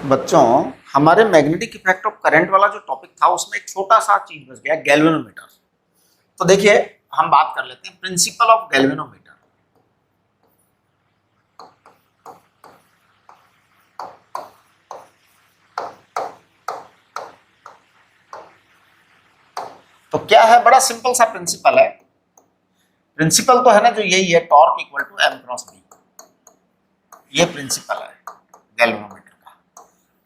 बच्चों, हमारे magnetic effect of current वाला जो टॉपिक था उसमें एक छोटा सा चीज बच गया, गैल्वेनोमीटर। तो देखिए, हम बात कर लेते हैं प्रिंसिपल ऑफ गैल्वेनोमीटर। तो क्या है, बड़ा सिंपल सा प्रिंसिपल है। प्रिंसिपल तो है ना, जो यही है, torque equal to M cross B. ये प्रिंसिपल है गैल्वेनोमीटर का।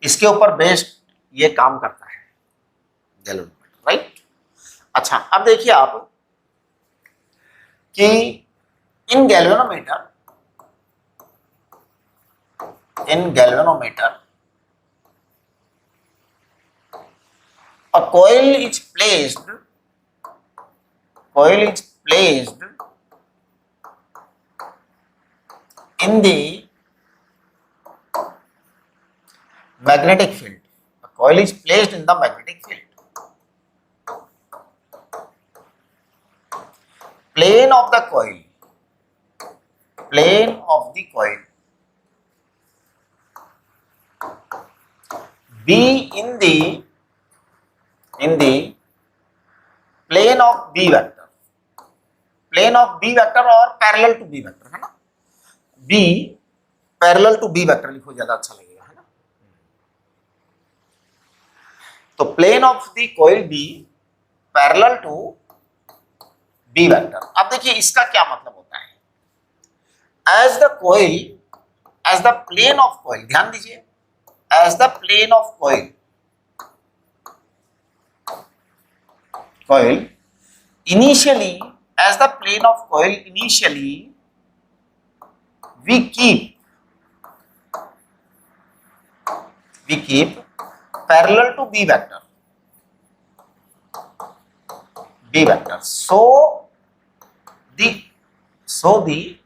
इसके ऊपर बेस्ड ये काम करता है गैल्वेनोमीटर, राइट। अच्छा, अब देखिए आप कि इन galvanometer a coil is placed in the magnetic field. A coil is placed in the magnetic field. Plane of the coil be in the plane of B vector और पैरेलल टू B वेक्टर, है ना। B parallel to B vector लिखो, ज्यादा अच्छा लगेगा, है ना। तो plane of the coil B parallel to B vector. अब देखिए इसका क्या मतलब होता है। As the plane of coil, ध्यान दीजिए, as the plane of coil initially, as the plane of coil initially we keep parallel to B vector. So the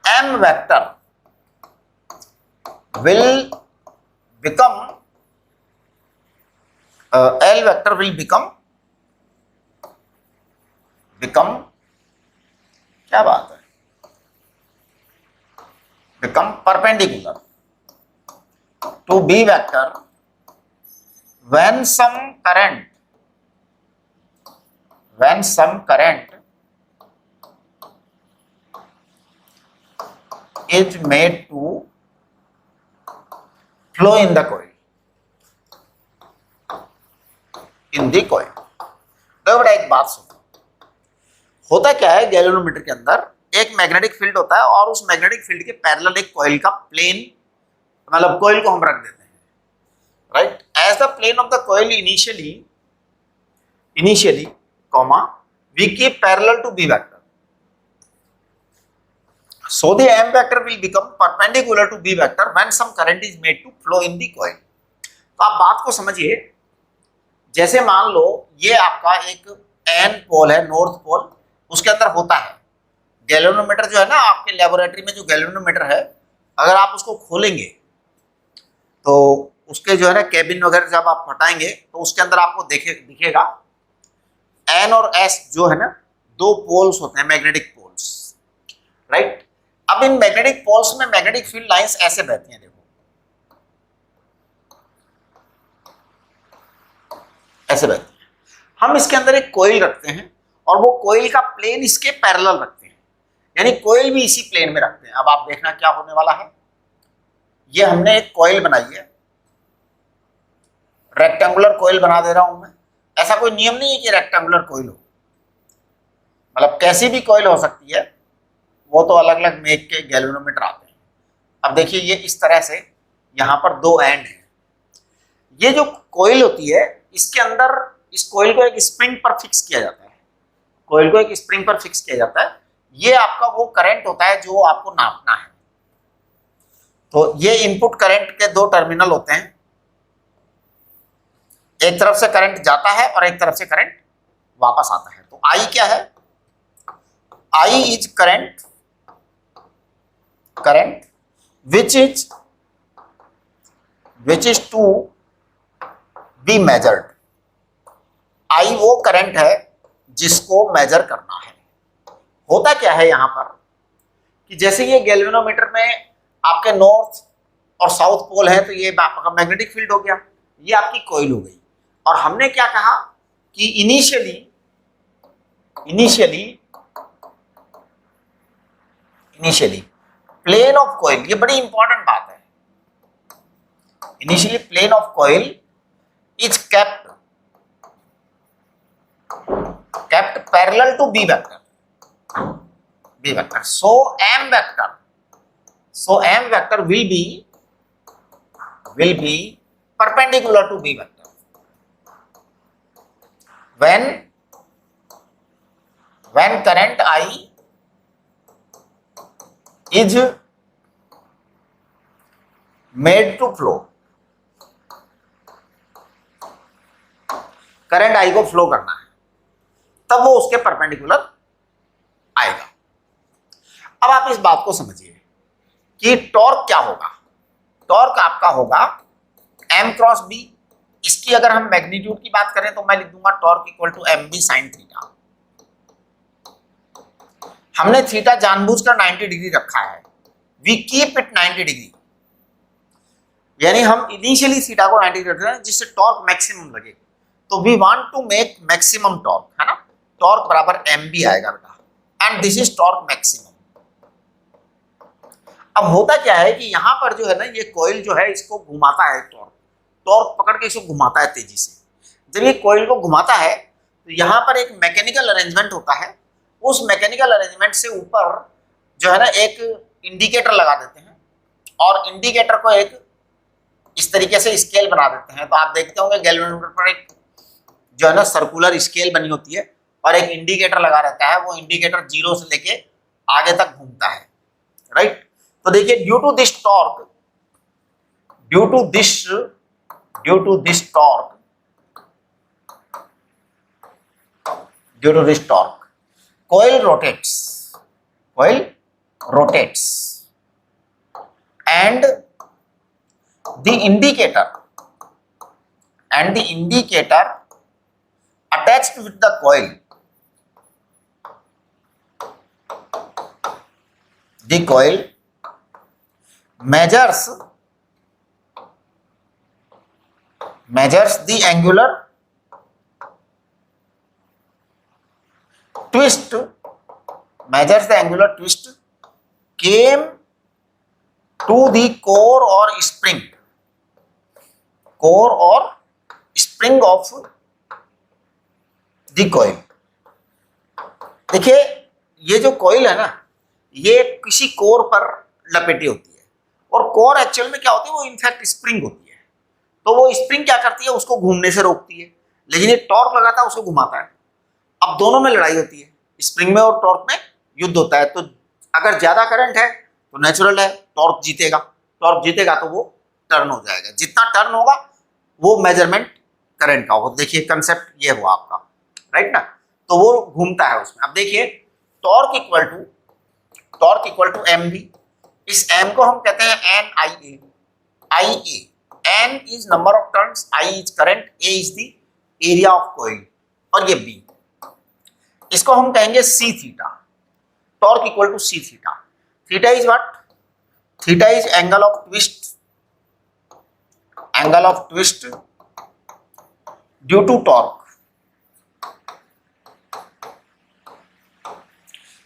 M vector will become L vector will become क्या बात है, become perpendicular to B vector when some current is made to flow in the coil. तो बड़ा एक बात सुनो, होता क्या है गैल्वेनोमीटर के अंदर एक मैग्नेटिक फील्ड होता है और उस मैग्नेटिक फील्ड के पैरेलल एक कॉइल का प्लेन, मतलब कॉइल को हम रख देते हैं, right. As the plane of the coil initially comma we keep parallel to B vector, so the M vector will become perpendicular to B vector when some current is made to flow in the coil. तो आप बात को समझिए, जैसे मान लो ये आपका एक N पोल है, नॉर्थ पोल, उसके अंदर होता है गैल्वेनोमीटर जो है ना, आपके लेबोरेटरी में जो गैल्वेनोमीटर है, अगर आप उसको खोलेंगे तो उसके जो है ना कैबिन वगैरह जब आप हटाएंगे तो उसके अंदर आपको दिखेगा N और S जो है ना, दो पोल्स होते हैं, मैग्नेटिक पोल्स, राइट। अब इन मैग्नेटिक पोल्स में मैग्नेटिक फील्ड लाइंस ऐसे बहती हैं, देखो ऐसे बहती हैं। हम इसके अंदर एक कोयल रखते हैं और वो कोयल का प्लेन इसके पैरेलल रखते हैं, यानी कोयल भी इसी प्लेन में रखते हैं। अब आप देखना क्या होने वाला है। ये हमने एक कोयल बनाई है, रेक्टेंगुलर कोयल बना दे रहा हूं मैं। ऐसा कोई नियम नहीं है कि रेक्टेंगुलर कोयल हो, मतलब कैसी भी कोयल हो सकती है, वो तो अलग अलग मेक के गैल्वेनोमीटर आते हैं। अब देखिए ये इस तरह से यहाँ पर दो एंड है। ये जो कोयल होती है इसके अंदर इस कोयल को एक स्प्रिंग पर फिक्स किया जाता है, ये आपका वो करंट होता है जो आपको नापना है। तो ये इनपुट करंट के दो टर्मिनल होते हैं, एक तरफ से करंट जाता है और एक तरफ से करंट वापस आता है। तो I क्या है, I is current which is to be measured. I वो करंट है जिसको मेजर करना है। होता क्या है यहां पर कि जैसे ये गैल्वेनोमीटर में आपके नॉर्थ और साउथ पोल है, तो ये आपका मैग्नेटिक फील्ड हो गया, ये आपकी कॉइल हो गई। और हमने क्या कहा कि इनिशियली प्लेन ऑफ कॉइल, ये बड़ी इंपॉर्टेंट बात है, initially plane of coil is kept parallel to B vector, so m vector will be perpendicular to b vector when current I is made to flow, current I को flow करना है, तब वो उसके परपेंडिकुलर आएगा। अब आप इस बात को समझिए कि टॉर्क क्या होगा। टॉर्क आपका होगा m क्रॉस b। इसकी अगर हम मैग्नीट्यूड की बात करें तो मैं लिख दूंगा torque equal to mb sine theta. हमने थीटा जानबूझकर 90 डिग्री रखा है, वी कीप इट 90 डिग्री, यानी हम इनिशियली थीटा को 90 डिग्री रख रहे हैं जिससे टॉर्क मैक्सिमम लगे। तो we want to make maximum torque, है ना, टॉर्क बराबर mb आएगा बेटा, and this is torque maximum. अब होता क्या है कि यहां पर जो है ना, ये कॉइल जो है इसको घुमाता है, टॉर्क पकड़ के इसको घुमाता है तेजी से। जब ये कॉइल को घुमाता है तो यहाँ पर एक मैकेनिकल अरेंजमेंट होता है, उस मैकेनिकल अरेंजमेंट से ऊपर जो है ना एक इंडिकेटर लगा देते हैं, और इंडिकेटर को एक इस तरीके से स्केल बना देते हैं। तो आप देखते होंगे गैल्वेनोमीटर पर एक जो है ना सर्कुलर स्केल बनी होती है और एक इंडिकेटर लगा रहता है, वो इंडिकेटर 0 से लेके आगे तक घूमता है, राइट। तो देखिए due to this torque coil rotates and the indicator attached with the coil, the coil measures the angular twist, came to the core or spring of the coil। देखिए ये जो कॉइल है ना, ये किसी कोर पर लपेटी होती है, और कोर एक्चुअल में क्या होती है, वो इनफैक्ट स्प्रिंग होती है। तो वो स्प्रिंग क्या करती है, उसको घूमने से रोकती है, लेकिन ये टॉर्क लगाता है उसको घुमाता है। अब दोनों में लड़ाई होती है, स्प्रिंग में और टॉर्क में युद्ध होता है। तो अगर ज्यादा करंट है तो नेचुरल है टॉर्क जीतेगा तो वो टर्न हो जाएगा, जितना टर्न होगा वो मेजरमेंट करंट का होगा। देखिए कंसेप्ट ये हुआ आपका, राइट ना। तो वो घूमता है उसमें। अब देखिए torque equal to M B, इस एम को हम कहते हैं N I A. N is number of turns, I is current, A is the area of coil, और ये बी, इसको हम कहेंगे C theta. Torque equal to C theta. Theta is what? Theta is angle of twist due to torque.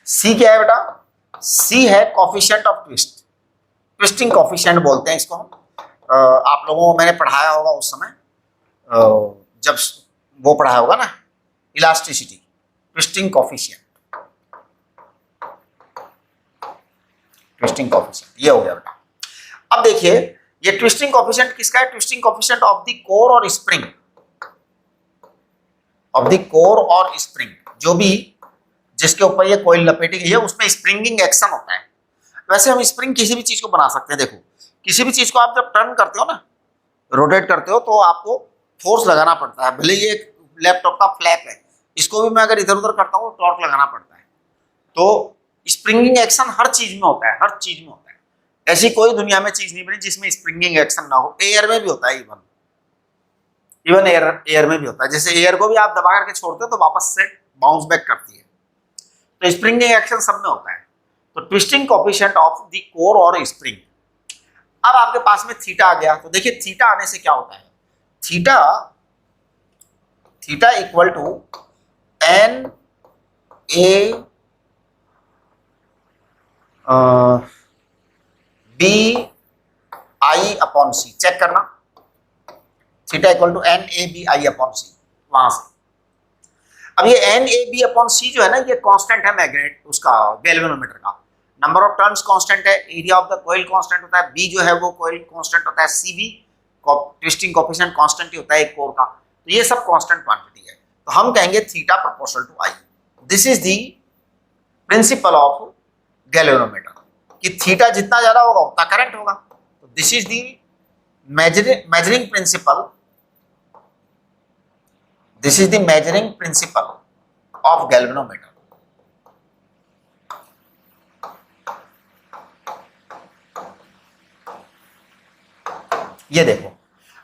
C क्या है बेटा? सी है coefficient of twisting coefficient बोलते हैं इसको हम। आप लोगों को मैंने पढ़ाया होगा उस समय, जब वो पढ़ाया होगा ना इलास्टिसिटी, ट्विस्टिंग कोफिशिएंट ये हो गया बेटा। अब देखिए ये ट्विस्टिंग कोफिशिएंट किसका है? Twisting coefficient of the core और स्प्रिंग, जो भी जिसके ऊपर ये कॉइल लपेटी गई है उसमें स्प्रिंगिंग एक्शन होता है। वैसे हम स्प्रिंग किसी भी चीज को बना सकते हैं। देखो किसी भी चीज को आप जब टर्न करते हो ना, रोटेट करते हो, तो आपको फोर्स लगाना पड़ता है। भले ये लैपटॉप का फ्लैप है, इसको भी मैं अगर इधर उधर करता हूँ टॉर्क लगाना पड़ता है। तो स्प्रिंगिंग एक्शन हर चीज में होता है, ऐसी कोई दुनिया में चीज नहीं बनी जिसमें स्प्रिंगिंग एक्शन ना हो। एयर में भी होता है, इवन एयर में भी होता है। जैसे एयर को भी आप दबा करके छोड़ते हो तो वापस से बाउंस बैक करती है, तो स्प्रिंगिंग एक्शन सब में होता है। तो twisting coefficient of the core और स्प्रिंग। अब आपके पास में थीटा आ गया, तो देखिए थीटा आने से क्या होता है, theta theta equal to N A B I upon C, check करना, theta equal to N A B I upon C, वहां से। अब ये N A B upon C जो है ना, ये कांस्टेंट है मैग्नेट उसका, गैल्वेनोमीटर का। नंबर ऑफ टर्न्स कांस्टेंट है, area of the coil constant होता है, बी जो है वो कॉइल कांस्टेंट होता है, C B twisting coefficient constant ही होता है एक कोर का, तो ये सब कांस्टेंट क्वांटिटी है। तो हम कहेंगे theta proportional to I. This is the principle of galvanometer, कि थीटा जितना ज्यादा होगा उतना करंट होगा। तो this is the measuring principle, this is the measuring principle of galvanometer. ये देखो,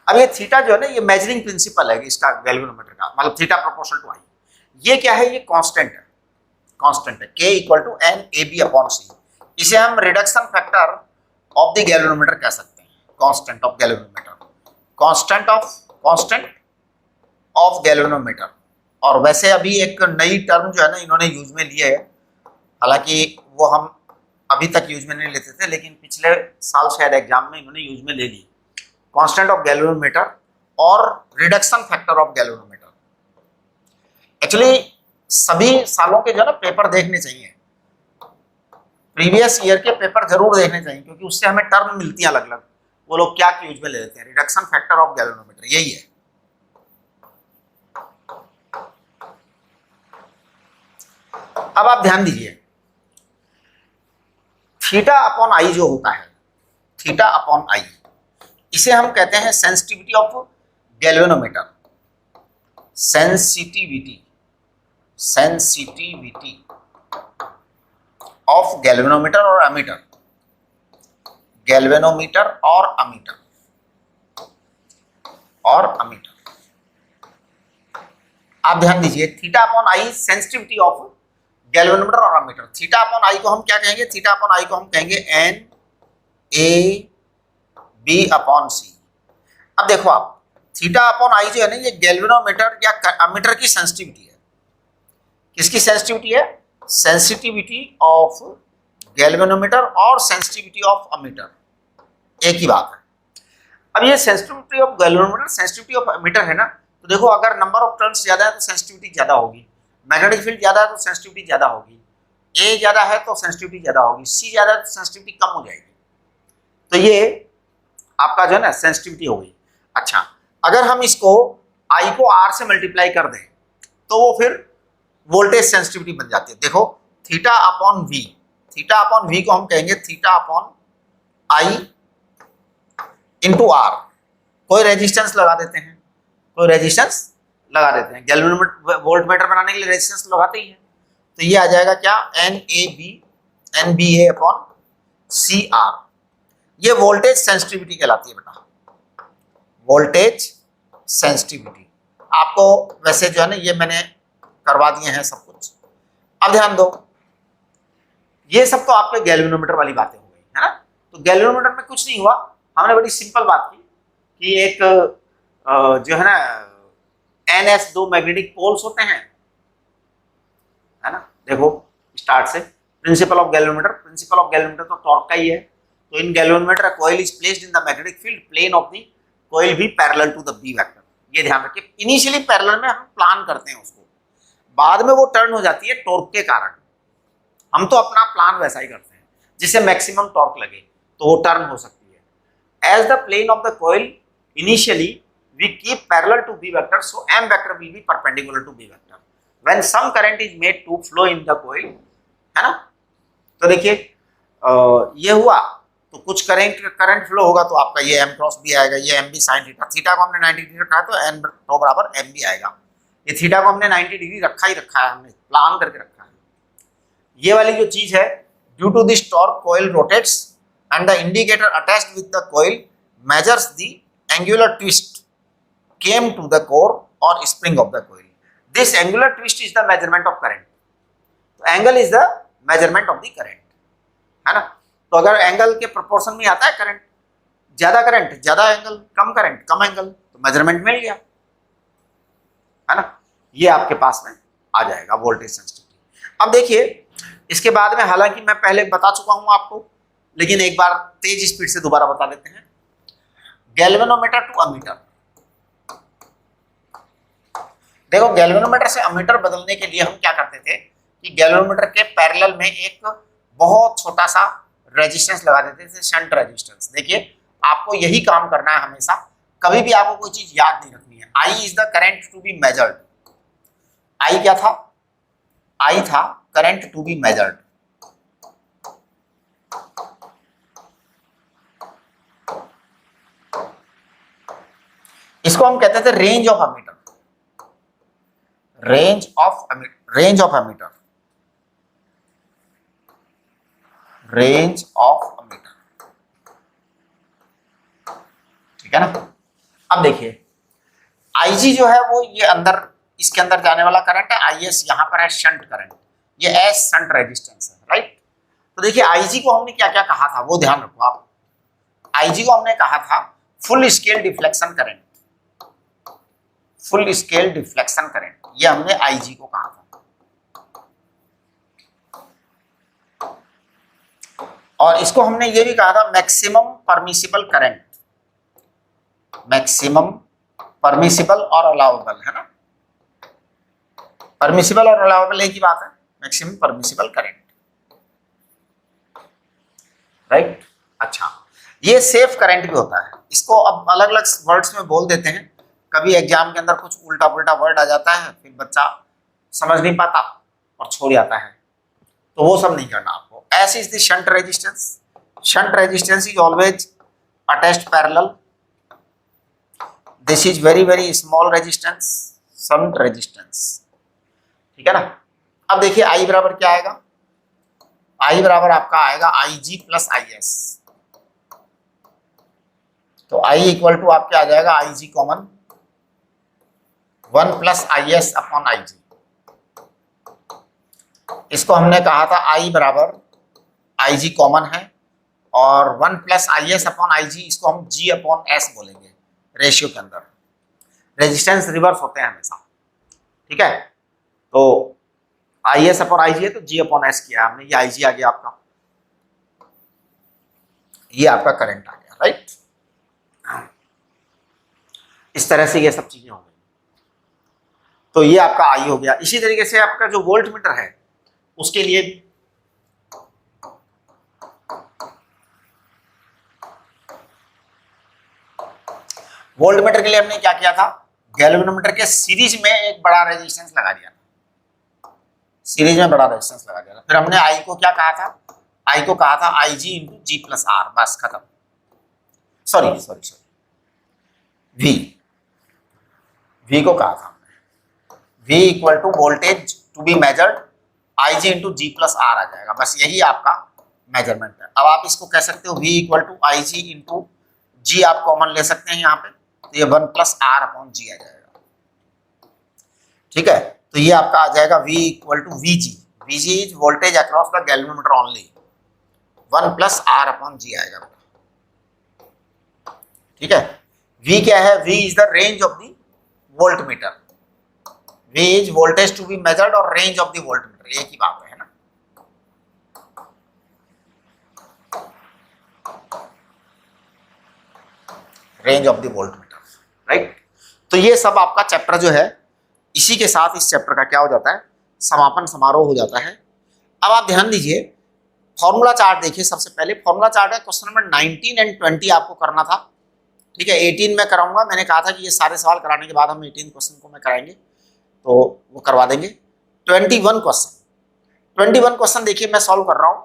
अब ये थीटा जो है ना, ये मेजरिंग प्रिंसिपल है इसका गैल्वेनोमीटर का, मतलब थीटा प्रोपोर्शनल टू आई। ये क्या है, ये कांस्टेंट है, कांस्टेंट है, k equal to N A B upon C. इसे हम reduction factor of the galvanometer कह सकते हैं, constant of galvanometer, constant of galvanometer. और वैसे अभी एक नई टर्म जो है ना इन्होंने यूज में ली है, हालांकि वो हम अभी तक यूज में नहीं लेते थे, लेकिन पिछले साल शायद एग्जाम में इन्होंने यूज में ले ली, कांस्टेंट ऑफ गैल्वेनोमीटर और reduction factor of galvanometer. Actually सभी सालों के जो है ना पेपर देखने चाहिए, प्रीवियस ईयर के पेपर जरूर देखने चाहिए, क्योंकि उससे हमें टर्म मिलती है अलग अलग, वो लोग क्या यूज में ले लेते हैं। रिडक्शन फैक्टर ऑफ गैल्वेनोमीटर यही है। अब आप ध्यान दीजिए, थीटा अपॉन आई जो होता है, थीटा अपॉन आई, इसे हम कहते हैं sensitivity of galvanometer, sensitivity of galvanometer और अमीटर, गैल्वेनोमीटर और अमीटर आप ध्यान दीजिए, theta upon I sensitivity of galvanometer और अमीटर। थीटा अपॉन आई को हम क्या कहेंगे, थीटा अपॉन आई को हम कहेंगे एन ए बी अपॉन सी। अब देखो आप, थीटा अपॉन आई जो है ना, ये गैल्वेनोमीटर या अमीटर की सेंसिटिविटी है। किसकी सेंसिटिविटी है, सेंसिटिविटी ऑफ गैल्वेनोमीटर और सेंसिटिविटी ऑफ अमीटर, एक ही बात है। अब ये sensitivity of galvanometer, sensitivity of ammeter है ना, तो देखो अगर नंबर ऑफ टर्न्स ज्यादा है तो सेंसिटिविटी ज्यादा होगी, मैग्नेटिक फील्ड ज्यादा है तो सेंसिटिविटी ज्यादा होगी, ए ज्यादा है तो सेंसिटिविटी ज्यादा होगी, सी ज्यादा है तो सेंसिटिविटी कम हो जाएगी। तो ये आपका जो है ना सेंसिटिविटी हो गई। अच्छा, अगर हम इसको आई को आर से मल्टीप्लाई कर दें तो वो फिर वोल्टेज सेंसिटिविटी बन जाती है। देखो theta upon V, theta upon V को हम कहेंगे theta upon I into R. कोई रेजिस्टेंस लगा देते हैं, गैल्वेनोमीटर वोल्टमीटर बनाने के लिए रेजिस्टेंस लगाते ही है, तो ये आ जाएगा क्या, एन बी ए अपॉन सी आर। ये वोल्टेज सेंसिटिविटी कहलाती है बेटा, वोल्टेज सेंसिटिविटी। आपको वैसे जो है ना ये मैंने करवा दिए हैं सब कुछ। अब ध्यान दो, ये सब तो आपके गैल्वेनोमीटर वाली बातें हो गई है ना। तो गैल्वेनोमीटर में कुछ नहीं हुआ, हमने बड़ी सिंपल बात की कि एक जो है ना NS दो मैग्नेटिक पोल्स होते हैं, है ना। देखो स्टार्ट से प्रिंसिपल ऑफ गैल्वेनोमीटर तो टॉर्क का ही है। तो in galvanometer coil is placed in the magnetic field, plane of the coil भी parallel to the B vector. ये ध्यान रखिए, इनिशियली पैरेलल में हम प्लान करते हैं उसको, बाद में वो टर्न हो जाती है टॉर्क के कारण। हम तो अपना प्लान वैसा ही करते हैं जिससे मैक्सिमम टॉर्क लगे, तो वो टर्न हो सकती है। As the plane of the coil initially we keep parallel to B vector, so M vector will be perpendicular to B vector when some current is made to flow in the coil, है ना। तो देखिए ये हुआ तो कुछ current flow होगा तो आपका ये M क्रॉस B आएगा, ये M B sin theta, theta को हमने 90 डिग्री रखा है तो N तो बराबर M B आएगा। ये थीटा को हमने 90 डिग्री रखा है, हमने प्लान करके रखा है। ये वाली जो चीज है, due to this torque coil rotates and the indicator attached with the coil measures the angular twist came to the core or spring of the coil. This angular twist is the measurement of current. तो angle is the measurement of the current, है ना। तो अगर angle के proportion में आता है current, ज्यादा करंट ज्यादा एंगल, कम करंट कम एंगल, तो मेजरमेंट मिल गया, है ना। ये आपके पास में आ जाएगा वोल्टेज सेंसिटिविटी। अब देखिए इसके बाद में, हालांकि मैं पहले बता चुका हूं आपको, लेकिन एक बार तेज स्पीड से दोबारा बता देते हैं। गैल्वेनोमीटर टू अमीटर, देखो गैल्वेनोमीटर से अमीटर बदलने के लिए हम क्या करते थे कि गैल्वेनोमीटर के पैरेलल में एक बहुत छोटा सा रेजिस्टेंस लगा देते थे, शंट रेजिस्टेंस। देखिए आपको यही काम करना है हमेशा, कभी भी आपको कोई चीज याद नहीं रखनी है। I is the current to be measured, I क्या था, आई था करंट टू बी मेजर्ड। इसको हम कहते थे range of ammeter, range of ammeter, range of ammeter, range of ammeter, ठीक है ना। अब देखिए आईजी जो है वो ये अंदर, इसके अंदर जाने वाला करंट है, आईएस यहां पर है शंट करंट, ये एस शंट रेजिस्टेंस है, राइट। तो देखिए आईजी को हमने क्या क्या कहा था वो ध्यान रखो आप। आईजी को हमने कहा था full scale deflection current, full scale deflection current, ये हमने आईजी को कहा था। और इसको हमने ये भी कहा था maximum permissible current, maximum permissible और अलाउएबल, है ना। परमिसिबल और अलाउएबल एक ही बात है, मैक्सिमम परमिसिबल करंट, राइट। अच्छा, ये सेफ करंट भी होता है, इसको अब अलग अलग वर्ड्स में बोल देते हैं, कभी एग्जाम के अंदर कुछ उल्टा पुल्टा वर्ड आ जाता है, फिर बच्चा समझ नहीं पाता और छोड़ जाता है, तो वो सब नहीं करना आपको। S is the shunt resistance, shunt resistance is always attached parallel, this is very very small resistance, shunt resistance, ठीक है ना। अब देखिए आई बराबर क्या आएगा, आई बराबर आपका आएगा आई जी प्लस आई एस, तो आई इक्वल टू आपके आ जाएगा I G common 1 plus I S upon I G. इसको हमने कहा था आई बराबर आई जी कॉमन है और 1 plus I S upon I G, इसको हम जी अपॉन एस बोलेंगे रेशियो के अंदर, रेजिस्टेंस रिवर्स होते हैं हमेशा, ठीक है। तो आई एस अपॉन आई जी है तो जी अपॉन एस किया हमने, ये आई जी आ गया आपका, ये आपका करंट आ गया, राइट। इस तरह से ये सब चीजें हो गई, तो ये आपका आई हो गया। इसी तरीके से आपका जो वोल्ट मीटर है उसके लिए वोल्ट मीटर के लिए हमने क्या किया था, गैल्वेनोमीटर के सीरीज में एक बड़ा रेजिस्टेंस लगा दिया था, सीरीज में बड़ा रेजिस्टेंस लगा दिया था। फिर हमने आई को क्या कहा था, आई को कहा था I G into G plus R, बस खत्म। Sorry sorry sorry, V, V को कहा था V equal to voltage to be measured I G into G plus R आ जाएगा, बस यही आपका मेजरमेंट है। अब आप इसको कह सकते हो V equal to I G into G, आप कॉमन ले सकते हैं यहाँ पे, तो ये 1 प्लस आर अपॉन जी आ जाएगा, ठीक है। तो ये आपका आ जाएगा V equal to V G, V G is voltage across the galvanometer only, 1 plus R upon G आएगा, ठीक है। V क्या है, V is the range of the volt meter, V is voltage to be measured और range of the voltmeter, एक ही बात है ना। Range of the voltmeter, right. तो ये सब आपका चैप्टर जो है, इसी के साथ इस चैप्टर का क्या हो जाता है, समापन समारोह हो जाता है। अब आप ध्यान दीजिए, फॉर्मूला चार्ट देखिए। सबसे पहले फॉर्मूला चार्ट है, क्वेश्चन नंबर 19 एंड 20 आपको करना था, ठीक है। 18 में कराऊंगा, मैंने कहा था कि ये सारे सवाल कराने के बाद हम 18 क्वेश्चन को मैं कराएंगे, तो वो करवा देंगे। 21 क्वेश्चन, 21 क्वेश्चन देखिए मैं सॉल्व कर रहा हूँ,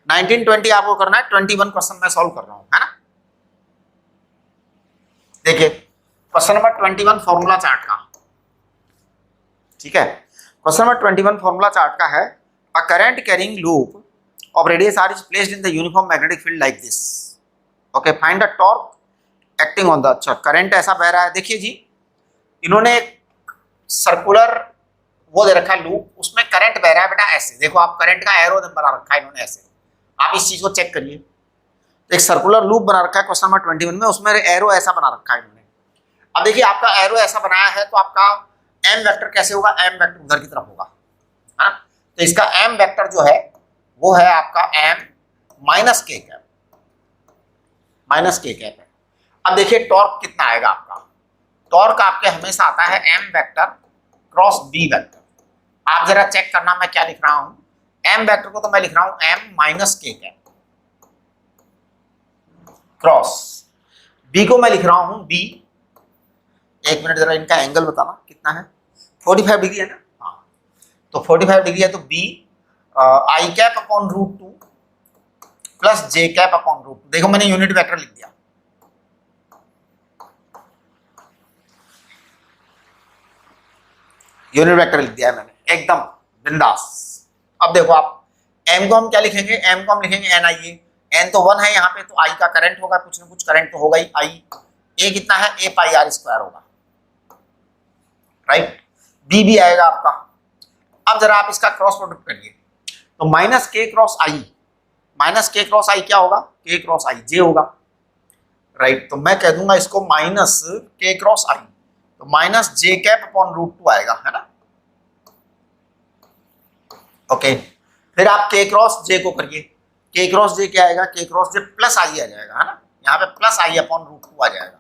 19 20 आपको करना है, 21 क्वेश्चन मैं सॉल्व कर रहा हूँ, है ना। देखिए क्वेश्चन नंबर 21 फॉर्मूला चार्ट का, ठीक है। क्वेश्चन नंबर 21 फॉर्मूला चार्ट का है, a current carrying loop of radius R is placed in the uniform magnetic field like this, okay, find the torque acting on the, अच्छा current ऐसा बह रहा है। देखिए जी, इन्होंने एक सर्कुलर वो दे रखा है लूप, उसमें करंट बह रहा है बेटा ऐसे, देखो आप करंट का एरो बना रखा है इन्होंने ऐसे, आप इस चीज को चेक करिए। एक सर्कुलर लूप बना रखा है क्वेश्चन नंबर 21 में, उसमें एरो ऐसा बना रखा है इन्होंने। अब देखिए आपका एरो ऐसा बनाया है तो आपका एम वेक्टर कैसे होगा, एम वेक्टर उधर की तरफ होगा, है ना। तो इसका एम वेक्टर जो है वो है आपका M minus K cap, minus K cap है। अब देखिए टॉर्क कितना आएगा आपका, टॉर्क आपके हमेशा आता है M vector cross B vector. आप जरा चेक करना मैं क्या लिख रहा हूं, एम वेक्टर को तो मैं लिख रहा हूं M minus K cap cross B को मैं लिख रहा हूं बी, एक मिनट जरा इनका एंगल बताना कितना है, 45 डिग्री है ना, हाँ तो 45 डिग्री है तो B i cap upon root 2 plus j cap upon root 2। देखो मैंने यूनिट वेक्टर लिख दिया, यूनिट वेक्टर लिख दिया है मैंने एकदम बिंदास। अब देखो आप एम को हम क्या लिखेंगे, एम को हम लिखेंगे एन आई ए, एन तो 1 है यहाँ पे तो आई का करंट होगा, कुछ ना कुछ करंट तो होगा ही, आई ए कितना है ए पाई आर स्क्वायर होगा, राइट। बी भी आएगा आपका। अब जरा आप इसका क्रॉस प्रोडक्ट करिए तो माइनस के क्रॉस आई, माइनस के क्रॉस आई क्या होगा, के क्रॉस आई जे होगा, राइट। तो मैं कह दूंगा इसको माइनस के क्रॉस आई, तो माइनस जे कैप अपॉन रूट 2 आएगा, है ना, ओके। फिर आप के क्रॉस जे को करिए, के क्रॉस जे क्या आएगा, के क्रॉस जे प्लस आई आ जाएगा, है ना, यहाँ पे प्लस आई अपॉन रूट 2 आ जाएगा।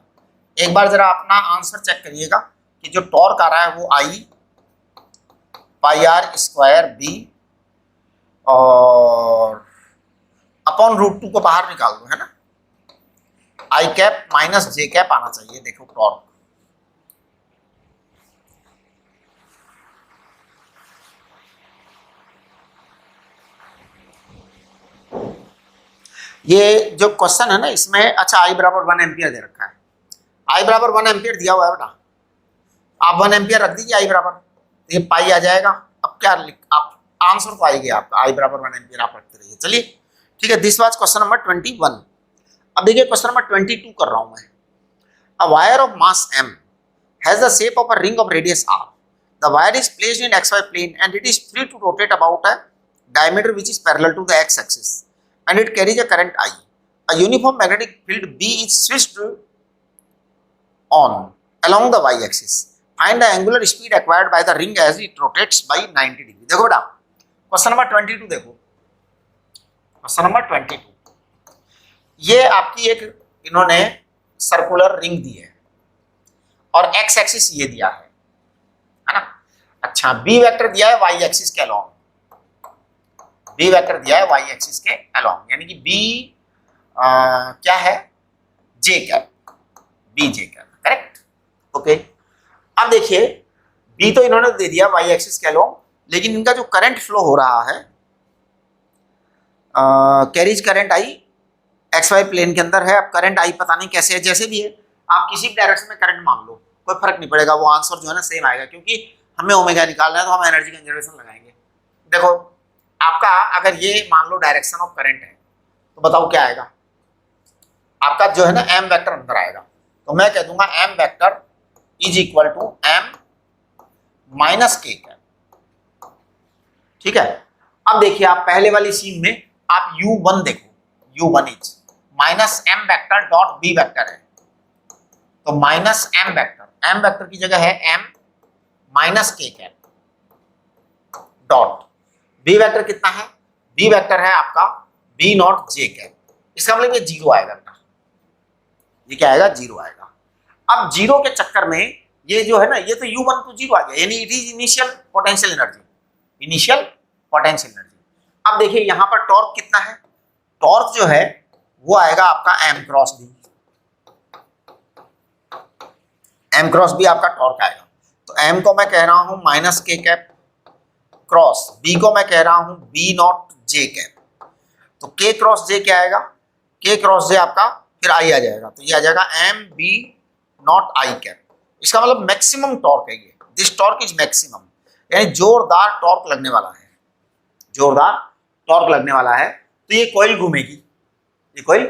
एक बार जरा अपना आंसर चेक करिएगा कि जो टॉर्क आ रहा है वो आई पाई आर स्क्वायर बी और अपॉन रूट 2 को बाहर निकाल दो, है ना, आई कैप माइनस जे कैप आना चाहिए। देखो टॉर्क ये जो क्वेश्चन है ना इसमें, अच्छा आई बराबर 1 एम्पियर दे रखा है, आई बराबर 1 एम्पियर दिया हुआ है बेटा, आप 1 एम्पियर रख दीजिए आई बराबर, तो ये पाई आ जाएगा। अब क्या आप आंसर तो आएगी आपका, आई बराबर 1 एम्पियर आप रखते रहिए, चलिए ठीक है। This was question number 21। अब देखिए क्वेश्चन नंबर 22 कर रहा हूं मैं। A wire of mass m has the shape of a ring of radius r. The wire is placed in xy plane and it is free to rotate about a diameter which is parallel to the x-axis and it carries a current I. A uniform magnetic field B is switched on along the y-axis. Find the angular speed acquired by the ring as it rotates by 90 degree. देखो बेटा question number 22 देखो, question number 22 ये आपकी एक इन्होंने circular ring दी है और x axis ये दिया है ना। अच्छा बी वेक्टर दिया है वाई एक्सिस के अलोंग, बी वेक्टर दिया है वाई एक्सिस के अलोंग, यानी कि बी क्या है J cap, B J cap, correct, okay. अब देखिए बी तो इन्होंने दे दिया वाई एक्सिस के अलोंग, लेकिन इनका जो करंट फ्लो हो रहा है carries current I X Y plane के अंदर है। अब करंट आई पता नहीं कैसे है, जैसे भी है आप किसी भी डायरेक्शन में करंट मान लो कोई फर्क नहीं पड़ेगा, वो आंसर जो है ना सेम आएगा, क्योंकि हमें ओमेगा निकालना है तो हम एनर्जी कंजर्वेशन लगाएंगे। देखो आपका अगर ये मान लो डायरेक्शन ऑफ करंट है तो बताओ क्या आएगा, आपका जो है ना एम वेक्टर अंदर आएगा, तो मैं कह दूंगा M vector is equal to M minus K cap, ठीक है। अब देखिए आप पहले वाली सीन में आप U1 देखो, U1 is minus M vector dot B vector है, तो minus M vector, M vector की जगह है M minus K cap dot B vector कितना है, बी वेक्टर है आपका बी नॉट जे कैप, इसका मतलब ये जीरो आएगा बेटा, ये क्या आएगा जीरो आएगा। अब जीरो के चक्कर में ये जो है ना ये तो U1 तो जीरो आ गया, यानी it is initial potential energy, initial potential energy. अब देखिए यहाँ पर टॉर्क कितना है, टॉर्क जो है वो आएगा आपका M cross B, M cross B आपका टॉर्क आएगा। तो एम को मैं कह रहा हूं minus K cap cross B को मैं कह रहा हूं बी नॉट जे कैप, तो के क्रॉस जे क्या आएगा, के क्रॉस जे आपका फिर आई आ जाएगा, तो ये आ जाएगा M B naught I cap. इसका मतलब मैक्सिमम टॉर्क है ये, दिस टॉर्क इज मैक्सिमम, यानी जोरदार टॉर्क लगने वाला है, जोरदार टॉर्क लगने वाला है। तो ये कॉइल घूमेगी, ये कॉइल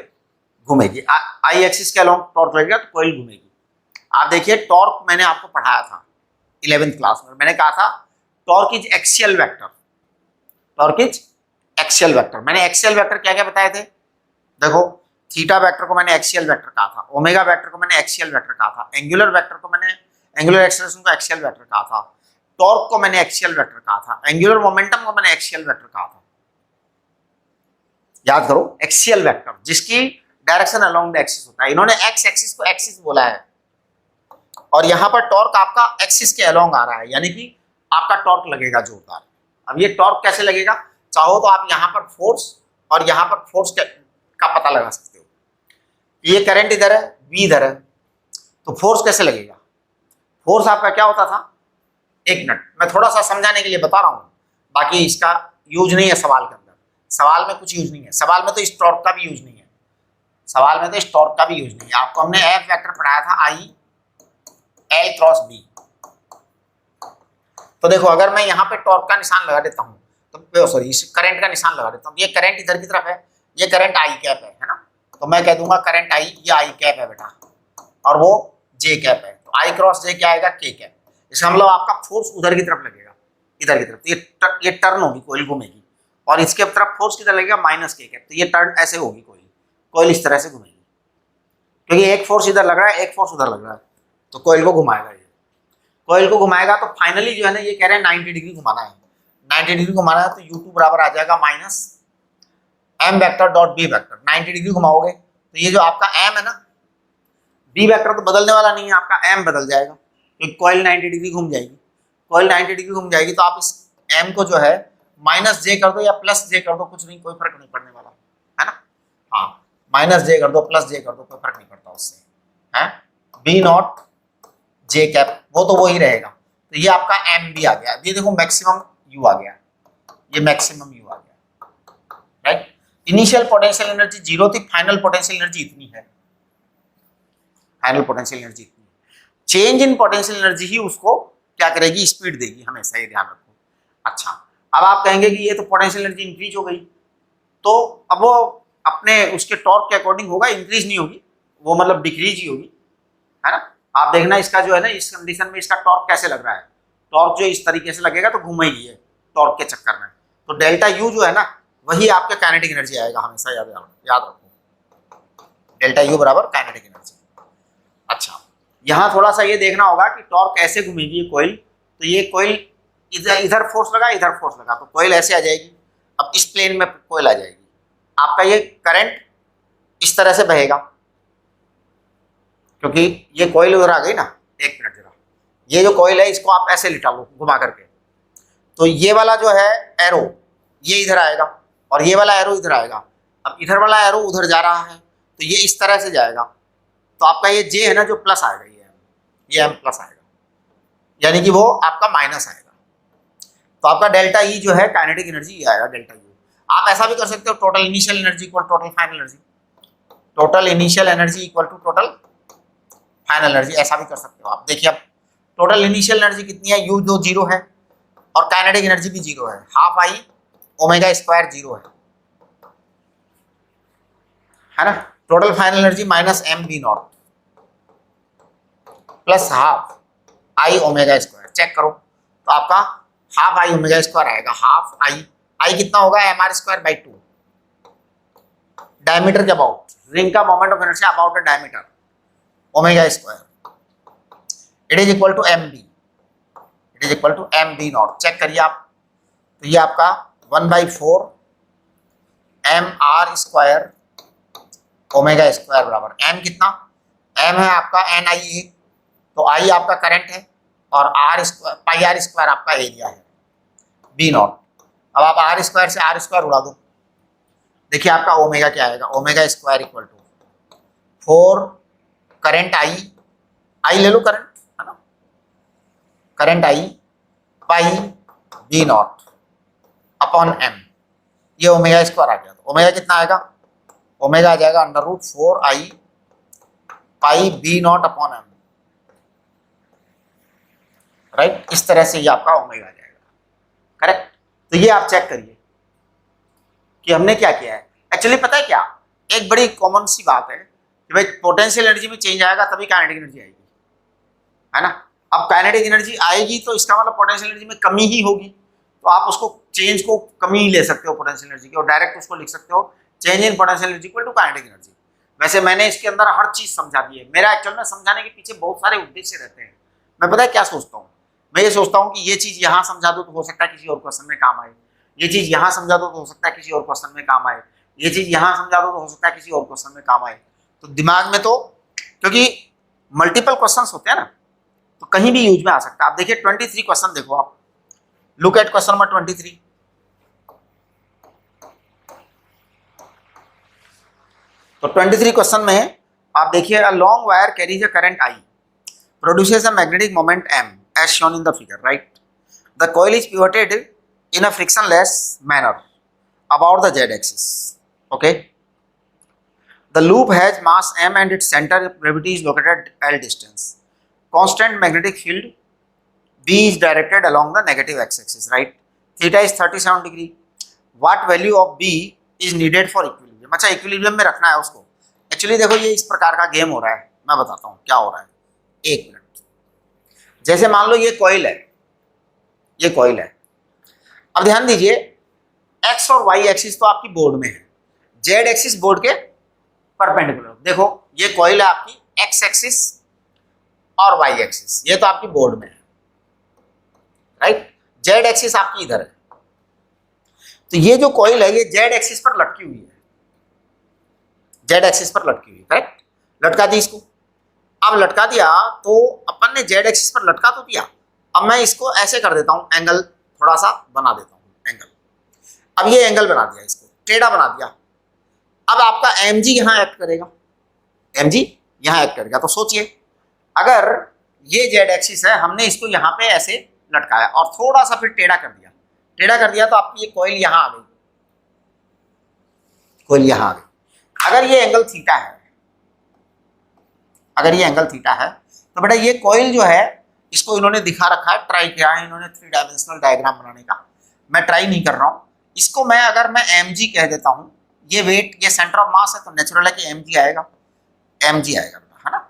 घूमेगी, आई एक्सिस के अलोंग टॉर्क लगेगा तो कॉइल घूमेगी। आप देखिए टॉर्क मैंने आपको पढ़ाया था 11th क्लास में, मैंने कहा था torque is axial vector, torque is axial vector. मैंने एक्सियल वेक्टर क्या क्या बताए थे, देखो थीटा वेक्टर को मैंने एक्सियल वेक्टर कहा था, ओमेगा वेक्टर को मैंने एक्सियल वेक्टर कहा था, एंगुलर वेक्टर को मैंने एंगुलर एक्सेलरेशन को एक्सियल वेक्टर कहा था, टॉर्क को मैंने एक्सियल वेक्टर कहा था, एंगुलर मोमेंटम को मैंने एक्सियल वेक्टर कहा था। याद करो, एक्सियल वेक्टर जिसकी डायरेक्शन अलोंग द एक्सिस होता है, इन्होंने एक्स एक्सिस को एक्सिस बोला है, और यहां पर टॉर्क आपका एक्सिस के अलोंग आ रहा है, यानी कि आपका टॉर्क लगेगा जोरदार। अब ये टॉर्क कैसे लगेगा, चाहो तो आप यहां पर फोर्स और यहां पर फोर्स का पता लगा सकते हो। ये करंट इधर है, बी इधर है, तो फोर्स कैसे लगेगा। फोर्स आपका क्या होता था, एक मिनट मैं थोड़ा सा समझाने के लिए बता रहा हूं, बाकी इसका यूज नहीं है सवाल के अंदर, सवाल में कुछ यूज नहीं है, सवाल में तो इस टॉर्क का भी यूज नहीं है, सवाल में तो इस टॉर्क का भी यूज नहीं है। आपको हमने एफ वेक्टर पढ़ाया था आई एल क्रॉस बी। तो देखो अगर मैं यहाँ पे टॉर्क का निशान लगा देता हूँ, तो सॉरी इस करंट का निशान लगा देता हूँ, ये करंट इधर की तरफ है, ये करंट आई कैप है ना, तो मैं कह दूंगा करंट आई, ये आई कैप है बेटा, और वो जे कैप है, तो आई क्रॉस जे क्या आएगा, के कैप। इसका मतलब आपका फोर्स उधर की तरफ लगेगा, इधर की तरफ, ये टर्न होगी, कोयल घूमेगी, और इसके तरफ फोर्स किधर लगेगा, माइनस के कैप, तो ये टर्न ऐसे होगी, कोयल इस तरह से घूमेगी, क्योंकि एक फोर्स इधर लग रहा है, एक फोर्स उधर लग रहा है, तो कोयल को घुमाएगा, ये कोयल को घुमाएगा, तो फाइनली जो है ना ये कह रहे हैं 90 डिग्री घुमाना है, 90 डिग्री घुमाना है, तो U2 बराबर आ जाएगा minus M vector dot B vector. 90 degree घुमाओगे तो ये जो आपका एम है ना, बी वेक्टर तो बदलने वाला नहीं है, आपका एम बदल जाएगा, क्योंकि कोयल 90 डिग्री घूम जाएगी, कोयल 90 डिग्री घूम जाएगी, तो आप इस एम को जो है माइनस जे कर दो या प्लस जे कर दो, कुछ नहीं, कोई फर्क नहीं पड़ने वाला है ना। हाँ, माइनस जे कर दो, प्लस जे कर दो, कोई फर्क नहीं पड़ता उससे, है बी नॉट जे कैप, वो तो वो ही रहेगा। तो ये आपका एम बी आ गया, ये देखो मैक्सिमम यू आ गया, ये मैक्सिमम यू आ गया, right. Initial potential energy zero थी, फाइनल पोटेंशियल एनर्जी इतनी है, फाइनल पोटेंशियल एनर्जी इतनी है। चेंज इन पोटेंशियल एनर्जी ही उसको क्या करेगी, स्पीड देगी, हमेशा ये ध्यान रखो। अच्छा, अब आप कहेंगे कि ये तो पोटेंशियल एनर्जी इंक्रीज हो गई, तो अब वो अपने उसके टॉर्क के अकॉर्डिंग होगा, इंक्रीज नहीं होगी, वो मतलब डिक्रीज ही होगी, है ना। आप देखना इसका जो है ना, इस कंडीशन में इसका टॉर्क कैसे लग रहा है, टॉर्क जो इस तरीके से लगेगा तो घूमेगी ये टॉर्क के चक्कर में, तो डेल्टा यू जो है ना वही आपके काइनेटिक एनर्जी आएगा, हमेशा याद रखो, डेल्टा यू बराबर काइनेटिक एनर्जी। अच्छा, यहाँ थोड़ा सा ये देखना होगा कि टॉर्क ऐसे घूमेगी ये कोयल, तो ये कोयल इधर फोर्स लगा, इधर फोर्स लगा, तो कोयल ऐसे आ जाएगी, अब इस प्लेन में कोयल आ जाएगी, आपका ये करंट इस तरह से बहेगा, क्योंकि ये कोयल उधर आ गई ना। एक मिनट जरा, ये जो कोयल है इसको आप ऐसे लिटा लो घुमा करके, तो ये वाला जो है एरो ये इधर आएगा, और ये वाला एरो इधर आएगा। अब इधर वाला एरो उधर जा रहा है, तो ये इस तरह से जाएगा, तो आपका ये जे है ना जो प्लस आएगा, ये एम प्लस आएगा, यानी कि वो आपका माइनस आएगा, तो आपका डेल्टा ई जो है काइनेटिक एनर्जी ये आएगा, डेल्टा यू। आप ऐसा भी कर सकते हो, total initial energy equal total final energy, total initial energy equal to total final energy, ऐसा भी कर सकते हो आप। देखिए अब टोटल इनिशियल एनर्जी कितनी है, यू जो जीरो है, और काइनेटिक एनर्जी भी जीरो है, half I omega square zero है ना। Total final energy minus M B naught plus half I omega square, check करो तो आपका हाफ आई ओमेगा स्क्वायर आएगा, हाफ आई कितना होगा, M R square by 2, diameter के अबाउट, रिंग का moment of inertia about the diameter, omega square, it is equal to M B, it is equal to M B naught. Check करिए आप, तो ये आपका 1/4 M R square omega square बराबर M कितना, M है आपका एन आई ए, तो आई आपका करंट है, और R square pi R square आपका एरिया है, बी नॉट। अब आप आर स्क्वायर से आर स्क्वायर उड़ा दो, देखिए आपका ओमेगा क्या आएगा, omega square equal to 4 current I ले लो करंट, है ना, current I pi B naught upon M, ये ओमेगा स्क्वायर आ गया, तो ओमेगा कितना आएगा, ओमेगा आ जाएगा √4 I pi B naught upon M, right. इस तरह से ये आपका ओमेगा आ जाएगा, करेक्ट। तो ये आप चेक करिए कि हमने क्या किया है। एक्चुअली पता है क्या, एक बड़ी कॉमन सी बात है कि भाई पोटेंशियल एनर्जी में चेंज आएगा तभी काइनेटिक एनर्जी आएगी, है ना। अब काइनेटिक एनर्जी आएगी तो इसका मतलब पोटेंशियल एनर्जी में कमी ही होगी, तो आप उसको चेंज को कमी ही ले सकते हो पोटेंशियल एनर्जी की, और डायरेक्ट उसको लिख सकते हो change in potential energy equal to kinetic energy. वैसे मैंने इसके अंदर हर चीज समझा दी है, मेरा एक्चुअल में समझाने के पीछे बहुत सारे उद्देश्य रहते हैं। मैं पता है क्या सोचता हूँ, मैं ये सोचता हूँ कि ये चीज यहाँ समझा दो तो हो सकता है किसी और क्वेश्चन में काम आए, ये चीज यहाँ समझा दो तो हो सकता है किसी और क्वेश्चन में काम आए, ये चीज यहाँ समझा दो तो हो सकता है किसी और क्वेश्चन में काम आए। तो दिमाग में तो क्योंकि मल्टीपल क्वेश्चन होते हैं ना, तो कहीं भी यूज में आ सकता है। आप देखिए 23 क्वेश्चन देखो आप, लुक एट क्वेश्चन नंबर 23। तो 23 क्वेश्चन में आप देखिए, a long wire carries a current I, produces a magnetic moment M as shown in the figure, right? The coil is pivoted in a frictionless manner about the z-axis. Okay. The loop has mass M and its center of gravity is located at L distance. Constant magnetic field B is directed along the negative x-axis, right? Theta is 37 degree. What value of B is needed for equilibrium? अच्छा, equilibrium में रखना है उसको। Actually देखो ये इस प्रकार का गेम हो रहा है, मैं बताता हूँ क्या हो रहा है। एक मिनट, जैसे मान लो ये कॉइल है, ये कॉइल है। अब ध्यान दीजिए, एक्स और वाई एक्सिस तो आपकी बोर्ड में है, जेड एक्सिस बोर्ड के परपेंडिकुलर। देखो ये कॉइल है आपकी एक्स एक्सिस और वाई एक्सिस, ये तो आपकी बोर्ड में है, राइट। जेड एक्सिस आपकी इधर है, तो ये जो कॉइल है ये जेड एक्सिस पर लटकी हुई है, जेड एक्सिस पर लटकी हुई, करेक्ट। लटका दी इसको, अब लटका दिया तो अपन ने जेड एक्सिस पर लटका तो दिया। अब मैं इसको ऐसे कर देता हूं, एंगल थोड़ा सा बना देता हूं एंगल। अब ये एंगल बना दिया, इसको टेढ़ा बना दिया। अब आपका एम जी यहां एक्ट करेगा, एम जी यहां एक्ट करेगा। तो सोचिए, अगर ये जेड एक्सिस है, हमने इसको यहां पे ऐसे लटकाया और थोड़ा सा फिर टेढ़ा कर दिया, टेढ़ा कर दिया तो आपकी ये कॉइल यहां आ गई, कॉइल यहां आ गई। अगर ये एंगल थीटा है, अगर ये एंगल थीटा है, तो बेटा ये कॉइल जो है इसको इन्होंने दिखा रखा है, ट्राई किया है इन्होंने 3 डायमेंशनल डायग्राम बनाने का। मैं ट्राई नहीं कर रहा हूं इसको। मैं अगर मैं एम जी कह देता हूं, ये वेट, ये सेंटर ऑफ मास है, तो नेचुरल है कि एम जी आएगा, एम जी आएगा, है ना।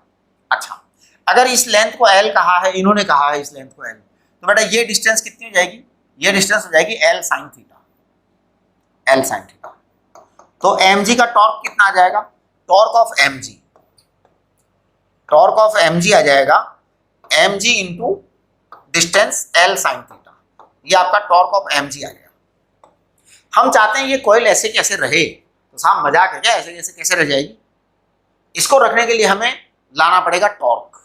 अच्छा, अगर इस लेंथ को एल कहा है, इन्होंने कहा है इस लेंथ को एल, तो बेटा ये डिस्टेंस कितनी हो जाएगी, ये डिस्टेंस हो जाएगी L sine theta, L sine theta. तो एम जी का टॉर्क कितना आ जाएगा, torque of M G, torque of M G आ जाएगा M G into distance L sine theta, ये आपका टॉर्क ऑफ एम जी आ गया। हम चाहते हैं ये कॉइल ऐसे कैसे रहे, तो साहब मजाक है क्या, ऐसे कैसे कैसे रह जाएगी। इसको रखने के लिए हमें लाना पड़ेगा टॉर्क,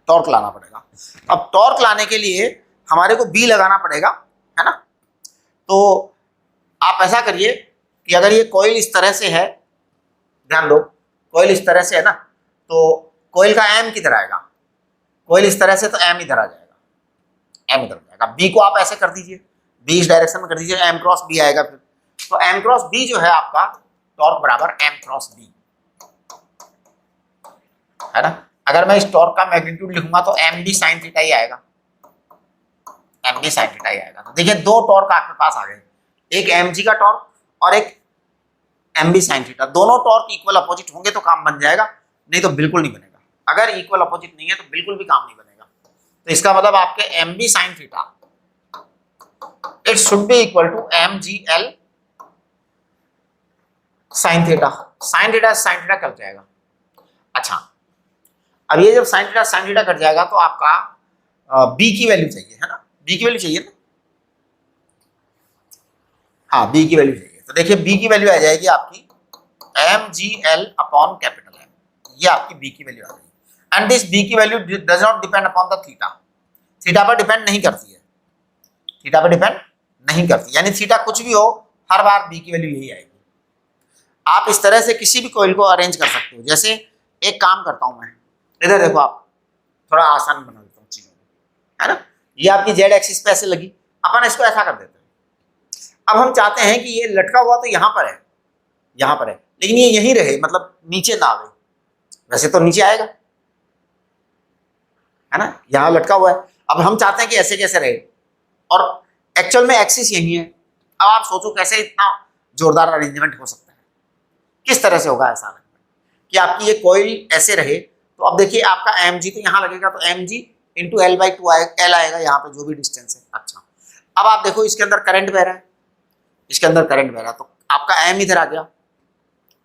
टॉर्क लाना पड़ेगा। अब टॉर्क लाने के लिए हमारे को बी लगाना पड़ेगा, है ना। तो आप ऐसा करिए कि अगर ये कॉइल इस तरह से है, ध्यान दो, कॉइल इस तरह से है ना, तो कॉइल का एम किधर आएगा, कॉइल इस तरह से, तो एम इधर आ जाएगा, एम इधर आ जाएगा। बी को आप ऐसे कर दीजिए, बी इस डायरेक्शन में कर दीजिए, एम क्रॉस बी आएगा फिर। तो एम क्रॉस बी जो है आपका टॉर्क बराबर एम क्रॉस बी, है ना। अगर मैं इस टॉर्क का मैग्नीट्यूड लिखूंगा तो एम बी साइन थीटा ही आएगा, एम बी साइन थीटा ही आएगा। तो देखिए दो टॉर्क आपके पास आ गए, एक एम जी का टॉर्क और एक एम बी साइन थीटा। दोनों टॉर्क इक्वल अपोजिट होंगे तो काम बन जाएगा, नहीं तो बिल्कुल नहीं बनेगा। अगर इक्वल अपोजिट नहीं है तो बिल्कुल भी काम नहीं बनेगा। तो इसका मतलब आपके M B sine theta it should be equal to M G L sine theta. Sine theta कट जाएगा। अच्छा, अब ये जब साइन थीटा कट जाएगा तो आपका बी की वैल्यू चाहिए, है ना, बी की वैल्यू चाहिए ना, हाँ बी की वैल्यू चाहिए। तो देखिए बी की वैल्यू आ जाएगी आपकी M G L upon capital M, ये आपकी बी की वैल्यू आ गई। एंड दिस बी की value does not depend upon the theta, theta पर डिपेंड नहीं करती है, थीटा पर डिपेंड नहीं करती, यानी थीटा कुछ भी हो हर बार बी की वैल्यू यही आएगी। आप इस तरह से किसी भी कॉइल को अरेंज कर सकते हो। जैसे एक काम करता हूं मैं, इधर देखो, आप थोड़ा आसान बना देता हूँ चीजों को, है ना। ये आपकी जेड एक्सिस पे ऐसे लगी, अपन इसको ऐसा कर देते हैं। अब हम चाहते हैं कि ये लटका हुआ तो यहाँ पर है, यहाँ पर है, लेकिन ये यहीं रहे, मतलब नीचे ना आवे। वैसे तो नीचे आएगा, है ना, यहाँ लटका हुआ है। अब हम चाहते हैं कि ऐसे कैसे रहे, और एक्चुअल में एक्सिस यही है। अब आप सोचो कैसे इतना जोरदार अरेंजमेंट हो सकता है, किस तरह से होगा ऐसा कि आपकी ये कॉइल ऐसे रहे। तो अब देखिए आपका एम जी तो यहाँ लगेगा, तो M G into L by two L आएगा यहाँ पे, जो भी डिस्टेंस है। अच्छा, अब आप देखो इसके अंदर करंट बह रहा है, इसके अंदर करंट बह रहा है, तो आपका एम इधर आ गया,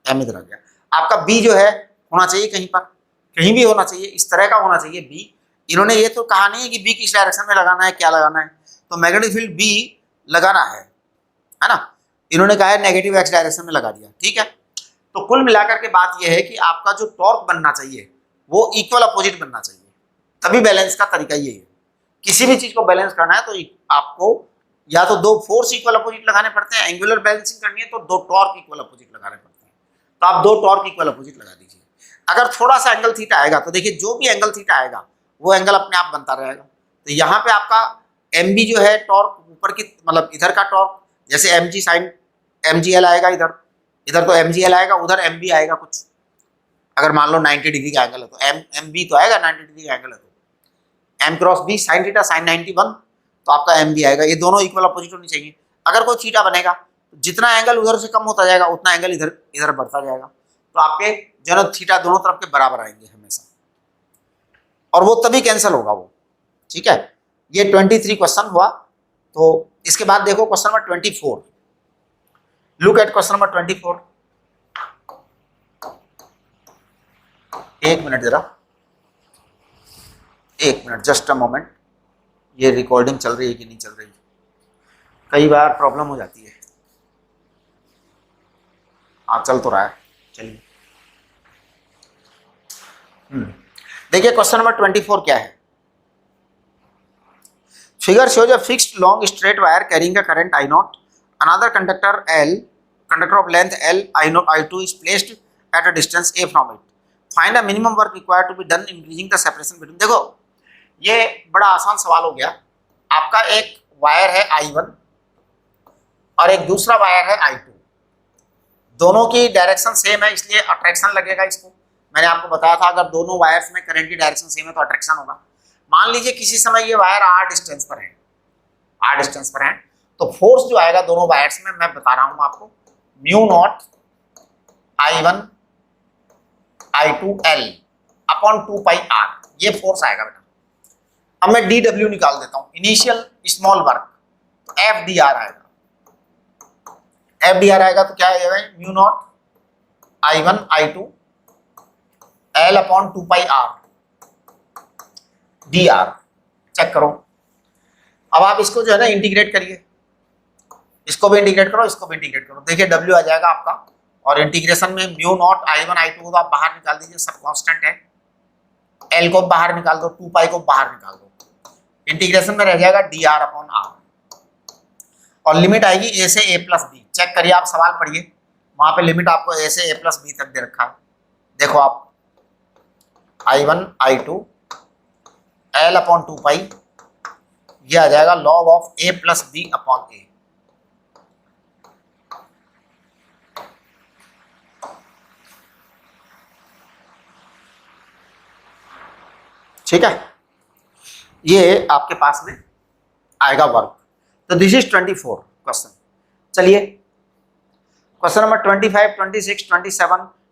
एम इधर आ गया। आपका बी जो है होना चाहिए कहीं पर, कहीं भी होना चाहिए, इस तरह का होना चाहिए बी। इन्होंने ये तो कहा नहीं है कि बी किस डायरेक्शन में लगाना है, क्या लगाना है, तो मैग्नेटिक फील्ड बी लगाना है ना। इन्होंने कहा है नेगेटिव एक्स डायरेक्शन में लगा दिया, ठीक है। तो कुल मिलाकर के बात यह है कि आपका जो टॉर्क बनना चाहिए वो इक्वल अपोजिट बनना चाहिए, तभी बैलेंस का तरीका यही है। किसी भी चीज को बैलेंस करना है तो आपको या तो दो फोर्स इक्वल अपोजिट लगाने पड़ते हैं, एंगुलर बैलेंसिंग करनी है तो दो टॉर्क इक्वल अपोजिट लगाने पड़ते हैं, तो आप दो टॉर्क इक्वल अपोजिट लगा दीजिए। अगर थोड़ा सा एंगल थीटा आएगा तो देखिए जो भी एंगल थीटा आएगा वो एंगल अपने आप बनता रहेगा। तो यहाँ पे आपका एम बी जो है टॉर्क ऊपर की मतलब इधर का टॉर्क, जैसे M G sine M G L आएगा इधर, इधर तो एम जी एल आएगा, उधर एम बी आएगा कुछ। अगर मान लो 90 डिग्री का एंगल है तो एम बी तो आएगा, 90 डिग्री का एंगल है तो M cross B sine theta sine 91 तो आपका एम बी आएगा। ये दोनों इक्वल अपोजिट होनी चाहिए। अगर कोई थीटा बनेगा तो जितना एंगल उधर से कम होता जाएगा उतना एंगल इधर इधर बढ़ता जाएगा, तो आपके जो थीटा दोनों तरफ के बराबर आएंगे हमेशा, और वो तभी कैंसिल होगा वो, ठीक है। ये 23 क्वेश्चन हुआ। तो इसके बाद देखो question number 24। Look at question number 24। एक मिनट जरा, एक मिनट, जस्ट अ मोमेंट। ये रिकॉर्डिंग चल रही है कि नहीं चल रही, कई बार प्रॉब्लम हो जाती है। हाँ चल तो रहा है, चलिए। देखिए क्वेश्चन नंबर 24 क्या है। Figure shows a fixed long straight wire carrying a current I naught. Another conductor of length L I2 is placed at a distance A from it. Find a minimum work required to be done increasing the separation between. देखो ये बड़ा आसान सवाल हो गया। आपका एक wire है I1 और एक दूसरा वायर है I2, दोनों की डायरेक्शन सेम है इसलिए अट्रैक्शन लगेगा इसको। मैंने आपको बताया था अगर दोनों वायर्स में करंट की डायरेक्शन सेम है तो अट्रैक्शन होगा। मान लीजिए किसी समय ये वायर r डिस्टेंस पर है, r डिस्टेंस पर है, तो फोर्स जो आएगा दोनों वायर्स में मैं बता रहा हूं आपको, mu naught I1 I2 L upon 2 पाई r, ये फोर्स आएगा बेटा। अब मैं dw निकाल देता हूं, इनिशियल स्मॉल वर्क, तो FDR आएगा। FDR आएगा तो क्या आएगा, mu naught I1 I2 L upon 2 पाई r dr। चेक करो। अब आप इसको जो है ना इंटीग्रेट करिए, इसको भी इंटीग्रेट करो, इसको भी इंटीग्रेट करो। देखिए W आ जाएगा आपका, और इंटीग्रेशन में म्यू नॉट I1 I2 को तो आप बाहर निकाल दीजिए, सब कांस्टेंट है। L को बाहर निकाल दो, 2 पाई को बाहर निकाल दो, इंटीग्रेशन में रह जाएगा dr अपॉन r, और लिमिट आएगी a से a प्लस बी। चेक करिए, आप सवाल पढ़िए, वहां पे लिमिट आपको a से a प्लस बी तक दे रखा है। देखो आप I1 I2 L अपॉन 2 पाई, ये आ जाएगा log of a plus B upon a। ठीक है, ये आपके पास में आएगा वर्क। तो दिस इज 24 क्वेश्चन। चलिए क्वेश्चन नंबर 25, 26,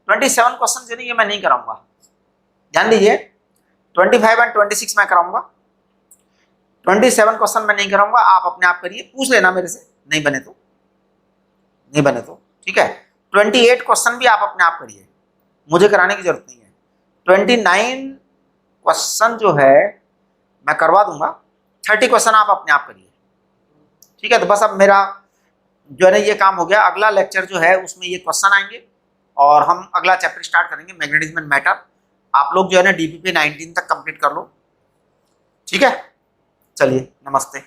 27 क्वेश्चन जो नहीं ये मैं नहीं कराऊंगा, ध्यान दीजिए। 25 एंड 26 मैं कराऊंगा, 27 क्वेश्चन मैं नहीं कराऊंगा, आप अपने आप करिए, पूछ लेना मेरे से, नहीं बने तो ठीक है। 28 क्वेश्चन भी आप अपने आप करिए, मुझे कराने की जरूरत नहीं है। 29 क्वेश्चन जो है मैं करवा दूंगा, 30 क्वेश्चन आप अपने आप करिए, ठीक है। तो बस अब मेरा जो है ना ये काम हो गया। अगला लेक्चर जो है उसमें ये क्वेश्चन आएंगे और हम अगला चैप्टर स्टार्ट करेंगे, मैग्नेटिज्म एंड मैटर। आप लोग जो है ना DPP 19 तक कंप्लीट कर लो, ठीक है। चलिए नमस्ते।